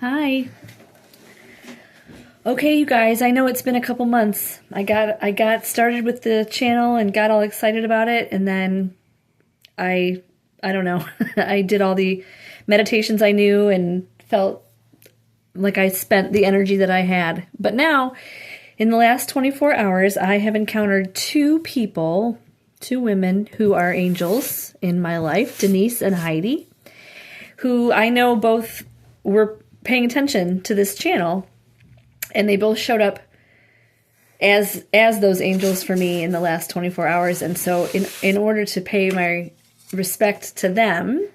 Hi. Okay, you guys, I know it's been a couple months. I got started with the channel and got all excited about it, and then I don't know. I did all the meditations I knew and felt like I spent the energy that I had. But now, in the last 24 hours, I have encountered two people, two women who are angels in my life, Denise and Heidi, who I know both were paying attention to this channel, and they both showed up as those angels for me in the last 24 hours. And so in order to pay my respect to them,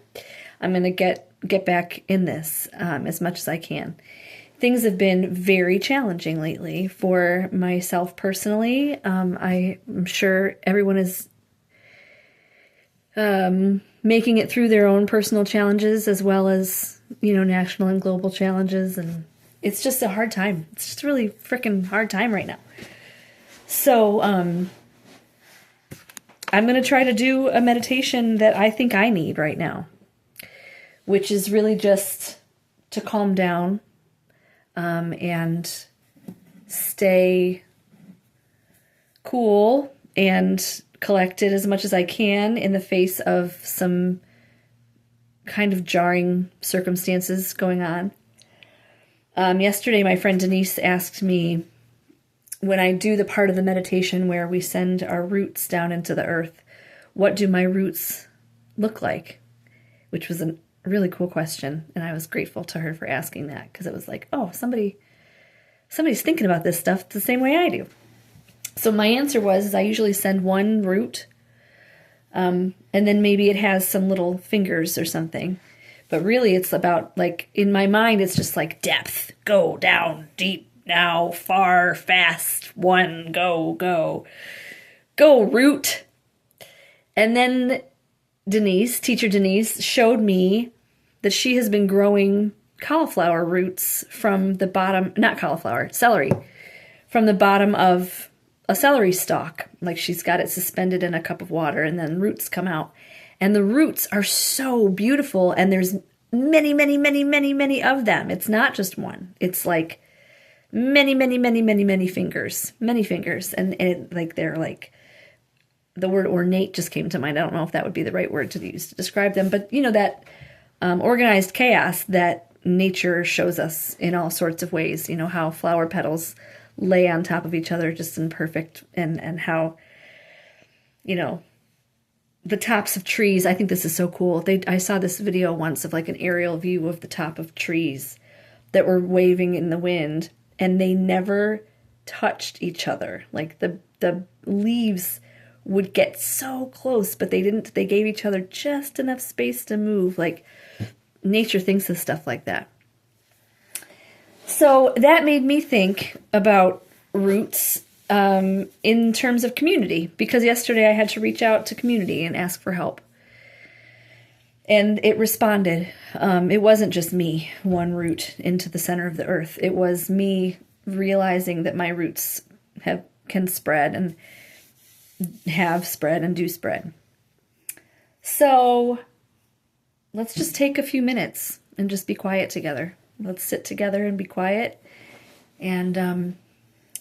I'm going to get back in this as much as I can. Things have been very challenging lately for myself personally. I'm sure everyone is making it through their own personal challenges as well as, national and global challenges. And it's just a hard time. It's just a really freaking hard time right now. So I'm going to try to do a meditation that I think I need right now, which is really just to calm down and stay cool and collected as much as I can in the face of some kind of jarring circumstances going on. Yesterday, my friend Denise asked me, when I do the part of the meditation where we send our roots down into the earth, what do my roots look like? Which was a really cool question, and I was grateful to her for asking that, because it was like, oh, somebody's thinking about this stuff the same way I do. So my answer was, I usually send one root, and then maybe it has some little fingers or something. But really, it's about, like, in my mind, it's just like depth, go down, deep, now, far, fast, one, go, go. Go, root. And then teacher Denise, showed me that she has been growing cauliflower roots from the bottom, not cauliflower, celery, from the bottom of a celery stalk. Like, she's got it suspended in a cup of water, and then roots come out. And the roots are so beautiful, and there's many, many, many, many, many of them. It's not just one. It's like many, many, many, many, many fingers. And they're like, the word ornate just came to mind. I don't know if that would be the right word to use to describe them, but that organized chaos that nature shows us in all sorts of ways. How flower petals lay on top of each other just in perfect, and how, the tops of trees. I think this is so cool. I saw this video once of like an aerial view of the top of trees that were waving in the wind, and they never touched each other. Like the leaves would get so close, but they didn't. They gave each other just enough space to move. Like, nature thinks of stuff like that. So that made me think about roots in terms of community, because yesterday I had to reach out to community and ask for help. And it responded. It wasn't just me, one root into the center of the earth. It was me realizing that my roots can spread and have spread and do spread. So let's just take a few minutes and just be quiet together. Let's sit together and be quiet. And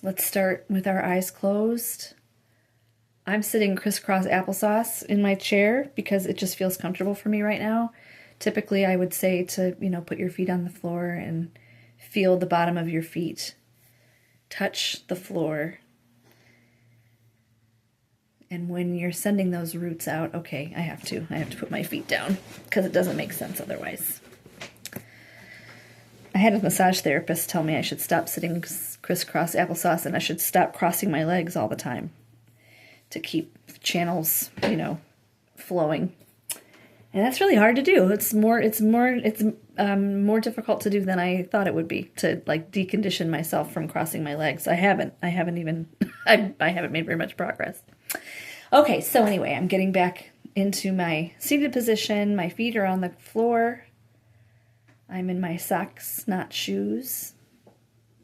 let's start with our eyes closed. I'm sitting crisscross applesauce in my chair because it just feels comfortable for me right now. Typically, I would say to, put your feet on the floor and feel the bottom of your feet touch the floor. And when you're sending those roots out, okay, I have to put my feet down because it doesn't make sense otherwise. I had a massage therapist tell me I should stop sitting crisscross applesauce and I should stop crossing my legs all the time to keep channels, flowing. And that's really hard to do. It's more difficult to do than I thought it would be, to like decondition myself from crossing my legs. I haven't made very much progress. Okay, so anyway, I'm getting back into my seated position. My feet are on the floor. I'm in my socks, not shoes,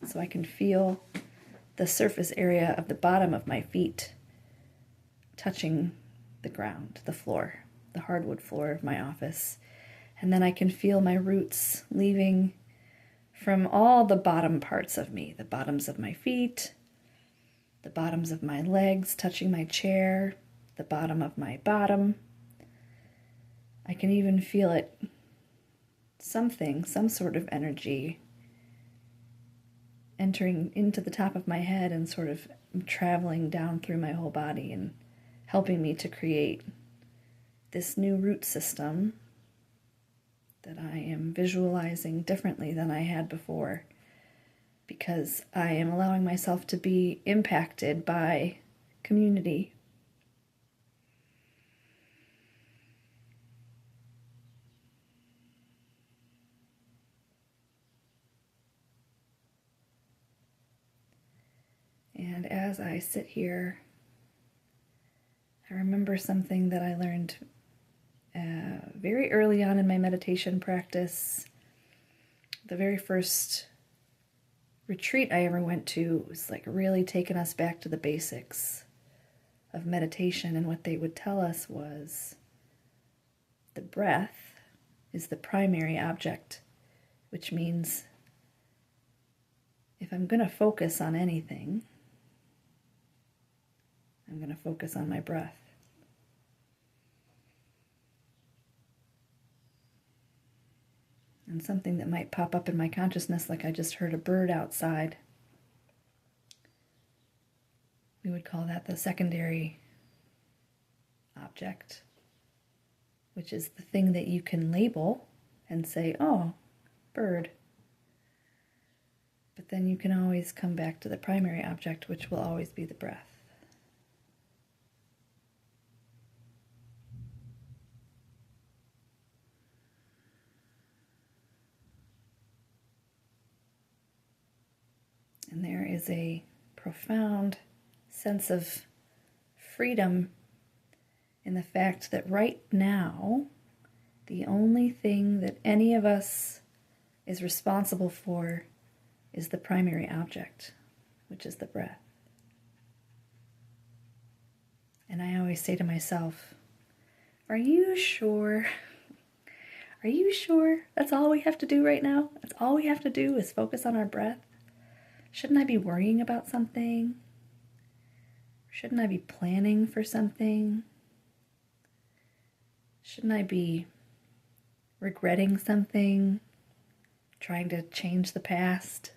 so I can feel the surface area of the bottom of my feet touching the ground, the floor, the hardwood floor of my office. And then I can feel my roots leaving from all the bottom parts of me, the bottoms of my feet, the bottoms of my legs touching my chair, the bottom of my bottom. I can even feel it, some sort of energy entering into the top of my head and sort of traveling down through my whole body and helping me to create this new root system that I am visualizing differently than I had before, because I am allowing myself to be impacted by community. And as I sit here, I remember something that I learned very early on in my meditation practice. The very first retreat I ever went to was like really taking us back to the basics of meditation, and what they would tell us was the breath is the primary object, which means if I'm going to focus on anything, I'm going to focus on my breath. And something that might pop up in my consciousness, like I just heard a bird outside, we would call that the secondary object, which is the thing that you can label and say, oh, bird. But then you can always come back to the primary object, which will always be the breath. And there is a profound sense of freedom in the fact that right now, the only thing that any of us is responsible for is the primary object, which is the breath. And I always say to myself, are you sure? Are you sure that's all we have to do right now? That's all we have to do is focus on our breath? Shouldn't I be worrying about something? Shouldn't I be planning for something? Shouldn't I be regretting something? Trying to change the past?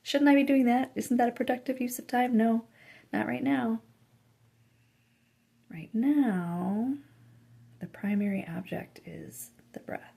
Shouldn't I be doing that? Isn't that a productive use of time? No, not right now. Right now, the primary object is the breath.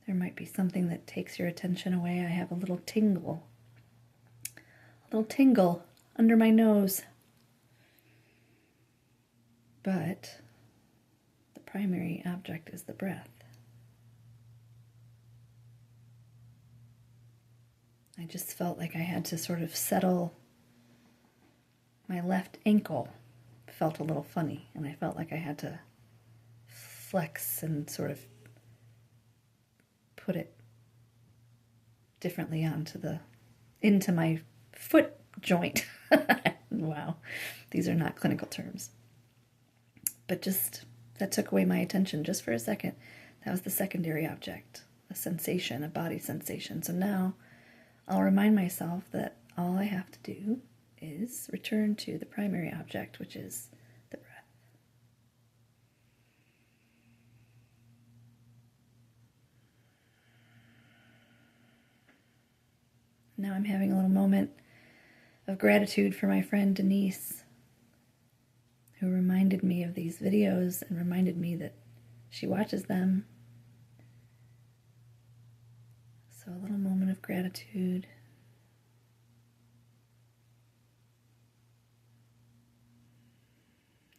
There might be something that takes your attention away. I have a little tingle under my nose. But the primary object is the breath. I just felt like I had to sort of settle. My left ankle felt a little funny, and I felt like I had to flex and sort of put it differently into my foot joint. Wow, these are not clinical terms. But that took away my attention just for a second. That was the secondary object, a sensation, a body sensation. So now I'll remind myself that all I have to do is return to the primary object, which is the breath. Now I'm having a little moment of gratitude for my friend Denise, who reminded me of these videos and reminded me that she watches them. So a little moment of gratitude.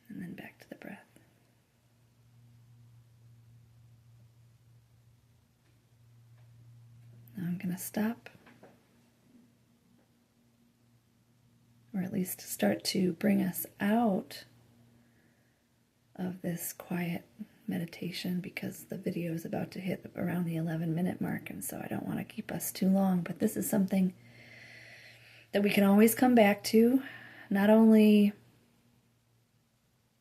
And then back to the breath. Now I'm going to stop. or at least start to bring us out of this quiet meditation, because the video is about to hit around the 11-minute mark, and so I don't want to keep us too long. But this is something that we can always come back to, not only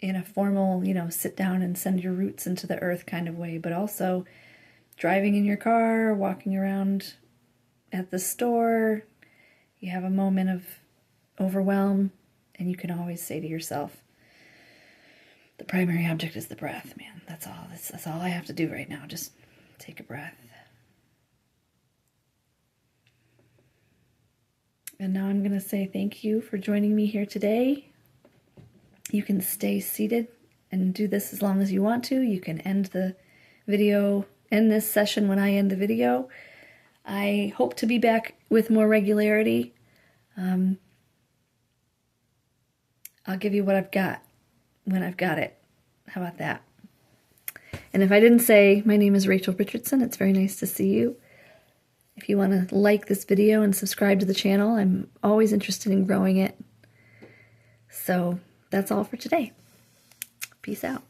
in a formal, sit down and send your roots into the earth kind of way, but also driving in your car, walking around at the store. You have a moment of overwhelm, and you can always say to yourself, the primary object is the breath, man. That's all. That's all I have to do right now. Just take a breath. And now I'm going to say thank you for joining me here today. You can stay seated and do this as long as you want to. You can end this session when I end the video. I hope to be back with more regularity. I'll give you what I've got when I've got it. How about that? And if I didn't say, my name is Rachel Richardson. It's very nice to see you. If you want to like this video and subscribe to the channel, I'm always interested in growing it. So that's all for today. Peace out.